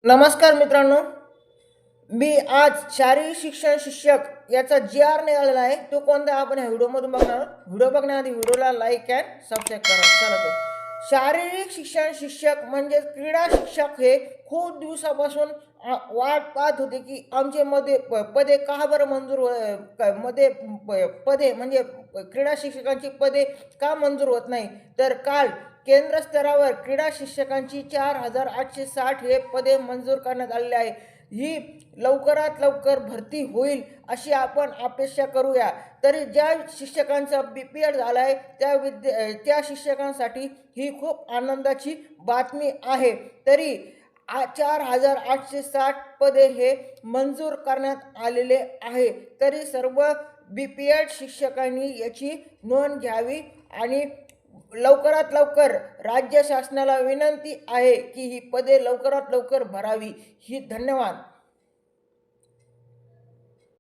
नमस्कार मित्रांनो, मी आज शारीरिक शिक्षण शिक्षक याचा जी आर निघालेला आहे. तो कोणता आपण ह्या व्हिडिओमधून बघणार आहोत. व्हिडिओ बघण्याआधी व्हिडिओला लाईक अँड सबस्क्राईब करा. चला तर शारीरिक शिक्षण शिक्षक म्हणजे क्रीडा शिक्षक हे खूप दिवसापासून वाट पाहत होते की आमचे मध्ये पदे का बरं मंजूर मध्ये पदे म्हणजे क्रीडा शिक्षकांची पदे का मंजूर होत नाही. तर काल केंद्र स्तरावर क्रीडा शिक्षकांची 4,860 हे पदे मंजूर करण्यात आलेली आहे. ही लवकरात लवकर भरती होईल अशी आपण अपेक्षा करूया. तरी ज्या शिक्षकांचा BPED झाला आहे त्या शिक्षकांसाठी ही खूप आनंदाची बातमी आहे. तरी 4,860 पदे हे मंजूर करण्यात आलेले आहे. तरी सर्व BPED शिक्षकांनी याची नोंद घ्यावी आणि लवकरात लवकर राज्य शासनाला विनंती आहे की ही पदे लवकरात लवकर भरावी. धन्यवाद.